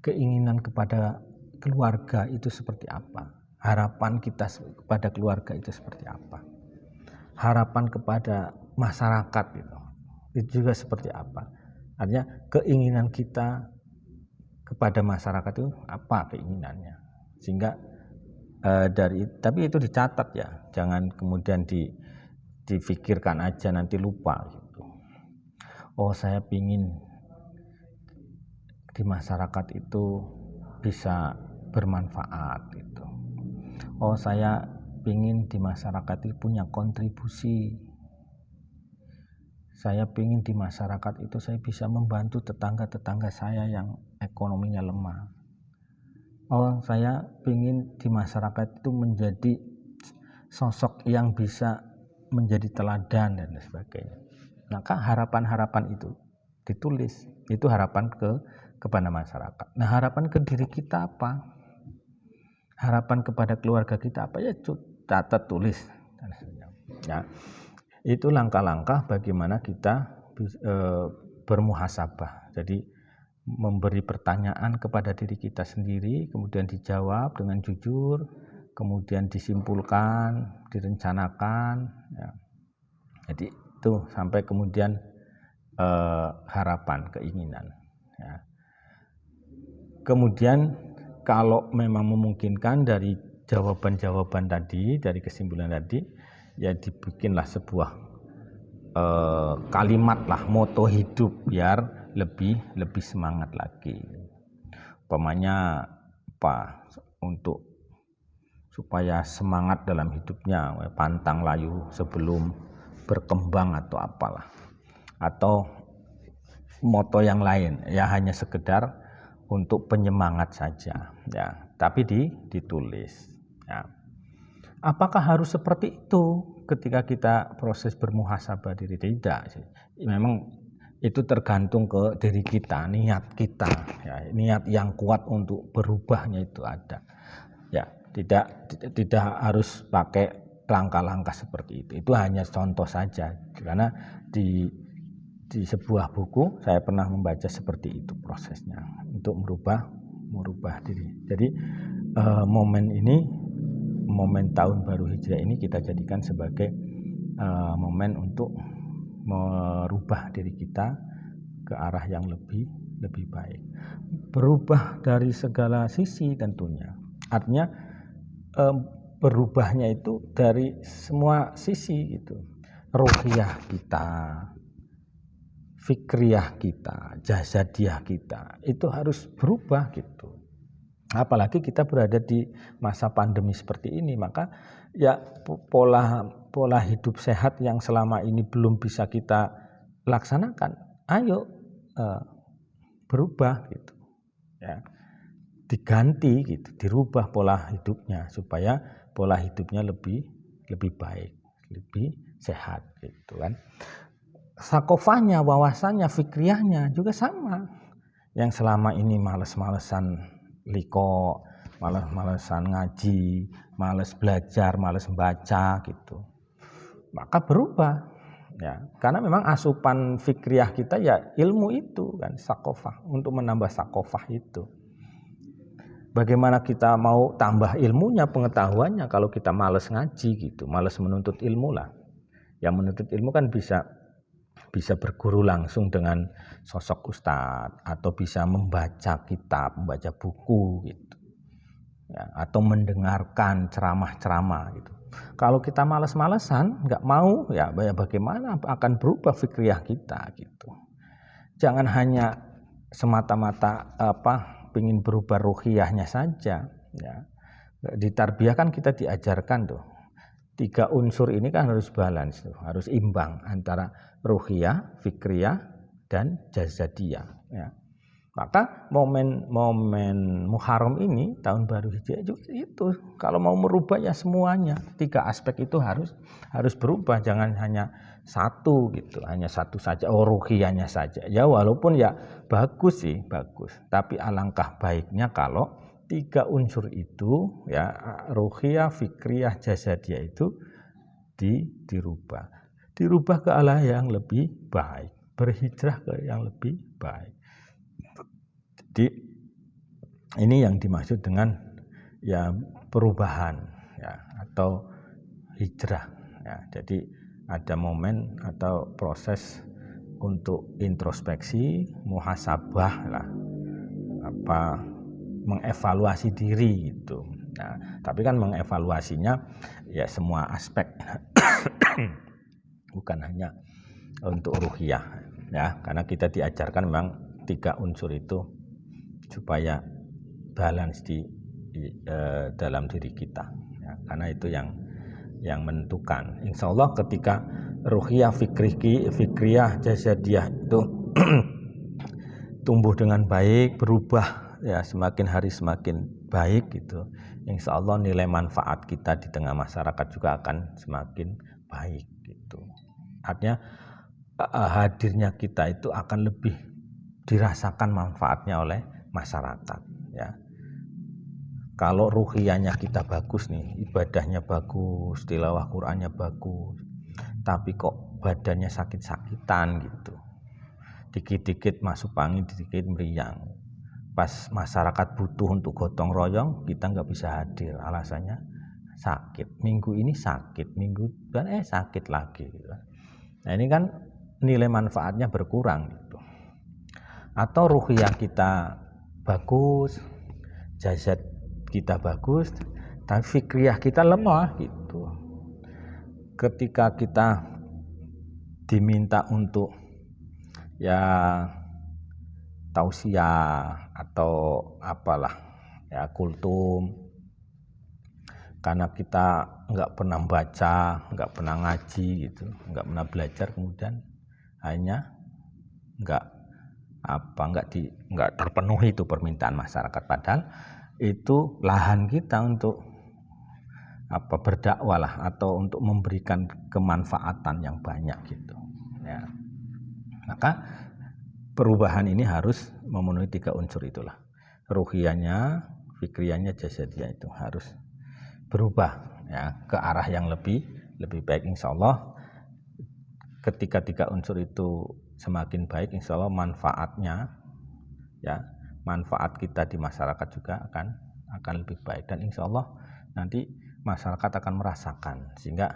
keinginan kepada keluarga itu seperti apa, harapan kita kepada keluarga itu seperti apa, harapan kepada masyarakat itu juga seperti apa. Artinya keinginan kita kepada masyarakat itu apa keinginannya, sehingga tapi itu dicatat ya, jangan kemudian difikirkan aja nanti lupa gitu. Oh, saya pingin di masyarakat itu bisa bermanfaat gitu. Oh, saya pingin di masyarakat itu punya kontribusi. Saya pingin di masyarakat itu saya bisa membantu tetangga-tetangga saya yang ekonominya lemah. Oh, saya pingin di masyarakat itu menjadi sosok yang bisa menjadi teladan dan sebagainya. Maka harapan-harapan itu ditulis, itu harapan kepada masyarakat. Nah, harapan ke diri kita apa? Harapan kepada keluarga kita apa? Ya catat, tulis. Ya, itu langkah-langkah bagaimana kita bermuhasabah. Jadi memberi pertanyaan kepada diri kita sendiri, kemudian dijawab dengan jujur, kemudian disimpulkan, direncanakan, ya. Jadi itu sampai kemudian harapan, keinginan, ya. Kemudian kalau memang memungkinkan dari jawaban-jawaban tadi, dari kesimpulan tadi, ya dibikinlah sebuah kalimat lah, moto hidup biar lebih semangat lagi. Umpamanya apa, untuk supaya semangat dalam hidupnya, pantang layu sebelum berkembang atau apalah, atau moto yang lain, ya hanya sekedar untuk penyemangat saja, ya, tapi ditulis, ya. Apakah harus seperti itu ketika kita proses bermuhasabah diri? Tidak sih. Memang itu tergantung ke diri kita, niat kita, ya, niat yang kuat untuk berubahnya itu ada, ya. Tidak harus pakai langkah-langkah seperti itu hanya contoh saja, karena di sebuah buku saya pernah membaca seperti itu prosesnya untuk merubah diri. Jadi momen tahun baru Hijriah ini kita jadikan sebagai momen untuk merubah diri kita ke arah yang lebih baik. Berubah dari segala sisi tentunya. Artinya berubahnya itu dari semua sisi gitu. Ruhiyah kita, fikriyah kita, jasadiah kita itu harus berubah gitu. Apalagi kita berada di masa pandemi seperti ini, maka ya pola hidup sehat yang selama ini belum bisa kita laksanakan, ayo berubah gitu, ya, diganti gitu, dirubah pola hidupnya supaya pola hidupnya lebih baik, lebih sehat gitu kan. Sakofahnya, wawasannya, fikriyahnya juga sama. Yang selama ini males-malesan liko, males-malesan ngaji, males belajar, males membaca gitu, maka berubah, ya, karena memang asupan fikriyah kita ya ilmu itu kan, sakofah, untuk menambah sakofah itu. Bagaimana kita mau tambah ilmunya, pengetahuannya kalau kita males ngaji gitu, males menuntut ilmu lah. Yang menuntut ilmu kan bisa berguru langsung dengan sosok ustadz, atau bisa membaca kitab, membaca buku gitu, ya, atau mendengarkan ceramah-ceramah gitu. Kalau kita malas-malesan, nggak mau, ya bagaimana akan berubah fikriyah kita gitu. Jangan hanya semata-mata ingin berubah ruhiyahnya saja, ya. Di tarbiyah kan kita diajarkan tuh, tiga unsur ini kan harus balance, harus imbang antara ruhiyah, fikriyah, dan jasadiyah. Ya. Maka momen Muharram ini, tahun baru Hijriah itu kalau mau merubah ya semuanya, tiga aspek itu harus berubah, jangan hanya satu gitu, hanya satu saja, ruhiyahnya saja. Ya walaupun ya bagus sih, bagus. Tapi alangkah baiknya kalau tiga unsur itu ya, ruhiyah, fikriyah, jasadiyah itu dirubah ke arah yang lebih baik, berhijrah ke yang lebih baik. Jadi ini yang dimaksud dengan ya perubahan ya, atau hijrah ya. Jadi ada momen atau proses untuk introspeksi, muhasabah lah, mengevaluasi diri gitu. Nah, tapi kan mengevaluasinya ya semua aspek bukan hanya untuk ruhiyah ya, karena kita diajarkan memang tiga unsur itu supaya balance di dalam diri kita ya, karena itu yang menentukan. Insya Allah ketika ruhiyah, fikriyah, jasadiyah itu tumbuh dengan baik, berubah ya, semakin hari semakin baik gitu, insya Allah nilai manfaat kita di tengah masyarakat juga akan semakin baik gitu. Artinya hadirnya kita itu akan lebih dirasakan manfaatnya oleh masyarakat ya. Kalau ruhiyahnya kita bagus nih, ibadahnya bagus, tilawah Qur'annya bagus, tapi kok badannya sakit-sakitan gitu, dikit-dikit masuk angin, dikit meriang, pas masyarakat butuh untuk gotong royong kita nggak bisa hadir, alasannya sakit, minggu ini sakit, minggu depan sakit lagi gitu. Nah ini kan nilai manfaatnya berkurang gitu. Atau ruhiyah kita bagus, jasad kita bagus, tapi fikriyah kita lemah gitu. Ketika kita diminta untuk ya tausiah atau apalah ya, kultum, karena kita nggak pernah baca, nggak pernah ngaji gitu, nggak pernah belajar, kemudian hanya nggak terpenuhi itu permintaan masyarakat, padahal itu lahan kita untuk berdakwah lah, atau untuk memberikan kemanfaatan yang banyak gitu ya. Maka perubahan ini harus memenuhi tiga unsur itulah, ruhiyahnya, fikriyahnya, jasadiyah itu harus berubah ya ke arah yang lebih baik. Insya Allah ketika tiga unsur itu semakin baik, insya Allah manfaatnya ya, manfaat kita di masyarakat juga akan lebih baik, dan insya Allah nanti masyarakat akan merasakan, sehingga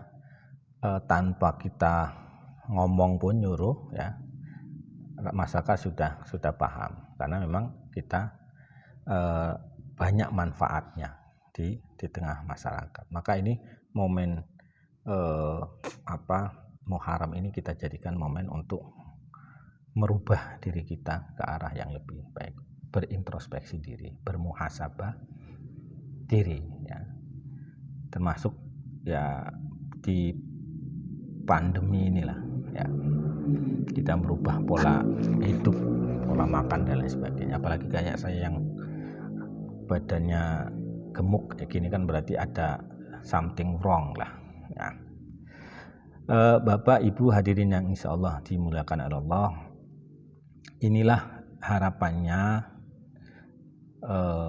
tanpa kita ngomong pun nyuruh ya, masyarakat sudah paham, karena memang kita banyak manfaatnya di tengah masyarakat. Maka ini momen Muharram ini kita jadikan momen untuk merubah diri kita ke arah yang lebih baik, berintrospeksi diri, bermuhasabah diri ya. Termasuk ya di pandemi inilah ya, kita merubah pola hidup, pola makan dan lain sebagainya. Apalagi kayak saya yang badannya gemuk kayak gini kan berarti ada something wrong lah ya. Bapak Ibu hadirin yang insya Allah dimuliakan oleh Allah, inilah harapannya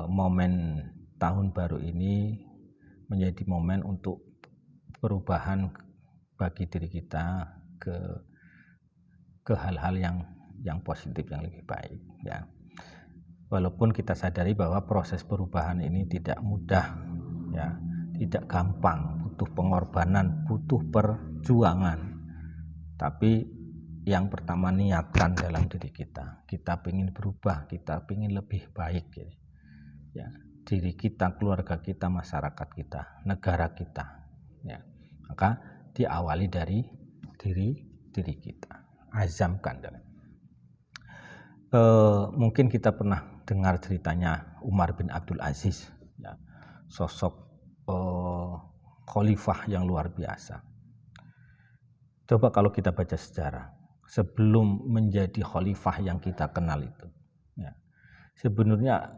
momen tahun baru ini menjadi momen untuk perubahan bagi diri kita ke hal-hal yang positif, yang lebih baik ya. Walaupun kita sadari bahwa proses perubahan ini tidak mudah ya, tidak gampang, butuh pengorbanan, butuh perjuangan. Tapi yang pertama, niatkan dalam diri kita ingin berubah, kita ingin lebih baik ya. Diri kita, keluarga kita, masyarakat kita, negara kita ya. Maka diawali dari diri kita, azamkan. Mungkin kita pernah dengar ceritanya Umar bin Abdul Aziz ya, sosok khalifah yang luar biasa. Coba kalau kita baca sejarah, sebelum menjadi khalifah yang kita kenal itu, ya, sebenarnya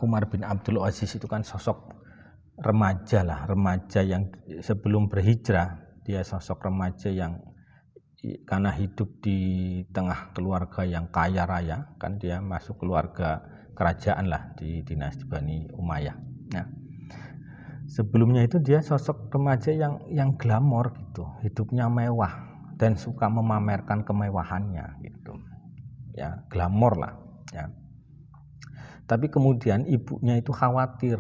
Umar bin Abdul Aziz itu kan sosok remaja yang sebelum berhijrah, dia sosok remaja yang karena hidup di tengah keluarga yang kaya raya, kan dia masuk keluarga kerajaan lah di dinasti Bani Umayyah. Nah, sebelumnya itu dia sosok remaja yang glamor gitu, hidupnya mewah dan suka memamerkan kemewahannya gitu. Ya, glamor lah, ya. Tapi kemudian ibunya itu khawatir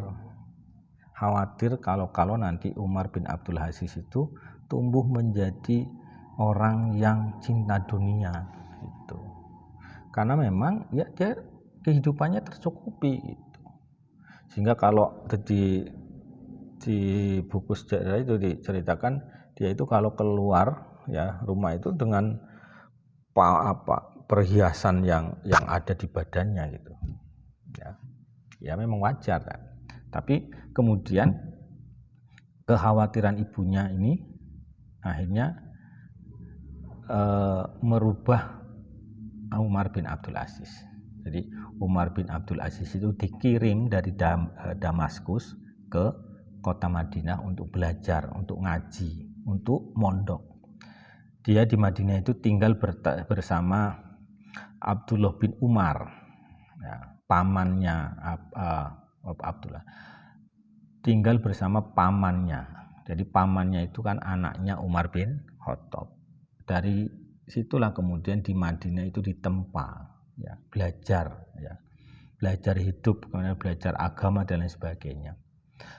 kalau nanti Umar bin Abdul Aziz itu tumbuh menjadi orang yang cinta dunia gitu. Karena memang ya dia kehidupannya tercukupi gitu. Sehingga kalau di buku sejarah itu diceritakan dia itu kalau keluar ya rumah itu dengan perhiasan yang ada di badannya gitu. Ya memang wajar kan. Tapi kemudian kekhawatiran ibunya ini akhirnya merubah Umar bin Abdul Aziz. Jadi Umar bin Abdul Aziz itu dikirim dari Damaskus ke kota Madinah untuk belajar, untuk ngaji, untuk mondok. Dia di Madinah itu tinggal bersama Abdullah bin Umar, ya, pamannya Abdullah. Tinggal bersama pamannya. Jadi pamannya itu kan anaknya Umar bin Khattab. Dari situlah kemudian di Madinah itu ditempa, ya, belajar hidup, kemudian belajar agama dan lain sebagainya.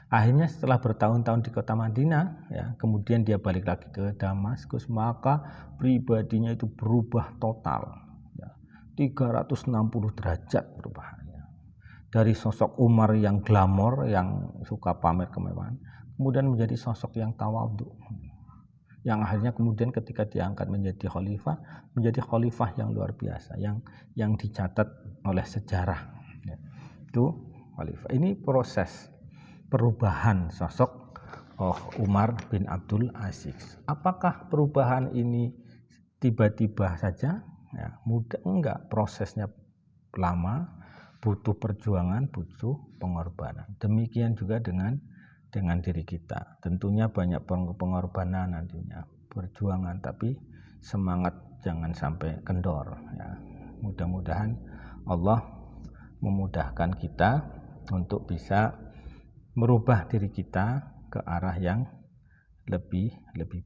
Akhirnya setelah bertahun-tahun di kota Madinah, ya, kemudian dia balik lagi ke Damaskus, maka pribadinya itu berubah total, ya, 360 derajat perubahannya. Dari sosok Umar yang glamor, yang suka pamer kemewahan, kemudian menjadi sosok yang tawadhu, yang akhirnya kemudian ketika diangkat menjadi khalifah yang luar biasa, yang dicatat oleh sejarah, ya. Itu khalifah. Ini proses perubahan sosok Umar bin Abdul Aziz. Apakah perubahan ini tiba-tiba saja? Ya, mudah enggak, prosesnya lama, butuh perjuangan, butuh pengorbanan. Demikian juga dengan diri kita. Tentunya banyak pengorbanan nantinya, perjuangan, tapi semangat jangan sampai kendor, ya. Mudah-mudahan Allah memudahkan kita untuk bisa merubah diri kita ke arah yang lebih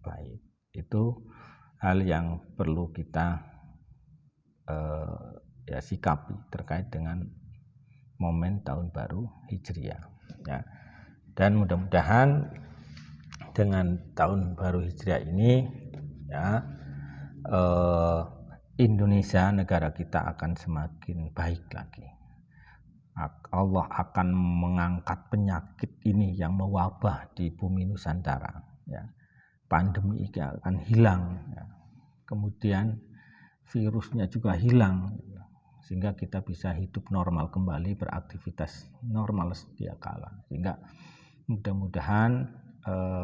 baik. Itu hal yang perlu kita sikapi terkait dengan momen tahun baru Hijriah, ya. Dan mudah-mudahan dengan tahun baru Hijriah ini, ya, Indonesia, negara kita akan semakin baik lagi. Allah akan mengangkat penyakit ini yang mewabah di bumi Nusantara, ya. Pandemi ini akan hilang, ya. Kemudian virusnya juga hilang, sehingga kita bisa hidup normal kembali, beraktivitas normal sedia kala. Sehingga mudah-mudahan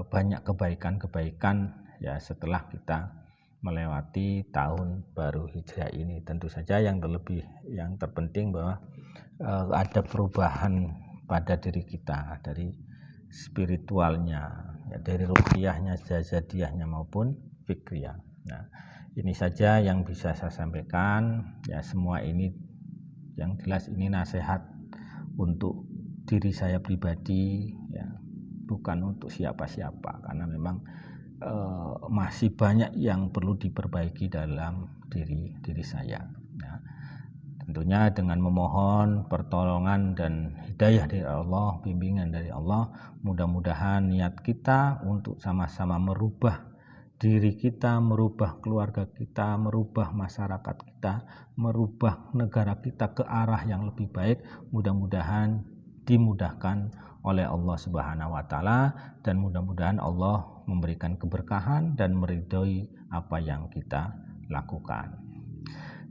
banyak kebaikan, ya, setelah kita melewati tahun baru Hijriah ini. Tentu saja yang terpenting bahwa ada perubahan pada diri kita, dari spiritualnya, ya, dari ruhiyahnya, jazadiyahnya maupun fikriyah. Nah, ini saja yang bisa saya sampaikan, ya. Semua ini yang jelas ini nasihat untuk diri saya pribadi, ya, bukan untuk siapa-siapa, karena memang masih banyak yang perlu diperbaiki dalam diri saya, ya. Tentunya dengan memohon pertolongan dan hidayah dari Allah, bimbingan dari Allah, mudah-mudahan niat kita untuk sama-sama merubah diri kita, merubah keluarga kita, merubah masyarakat kita, merubah negara kita ke arah yang lebih baik, mudah-mudahan dimudahkan oleh Allah Subhanahu wa taala, dan mudah-mudahan Allah memberikan keberkahan dan meridhoi apa yang kita lakukan.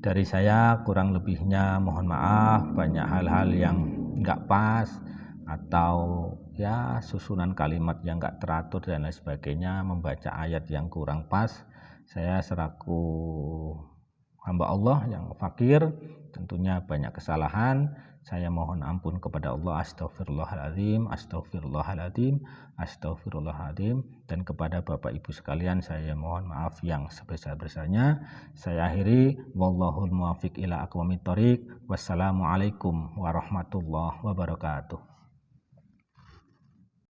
Dari saya kurang lebihnya mohon maaf, banyak hal-hal yang enggak pas, atau ya susunan kalimat yang enggak teratur dan lain sebagainya, membaca ayat yang kurang pas, saya selaku hamba Allah yang fakir tentunya banyak kesalahan. Saya mohon ampun kepada Allah, astagfirullahaladzim, astagfirullahaladzim, astagfirullahaladzim. Dan kepada Bapak Ibu sekalian saya mohon maaf yang sebesar-besarnya. Saya akhiri, wallahul muwaffiq ila aqwamit thoriq. Wassalamualaikum warahmatullahi wabarakatuh.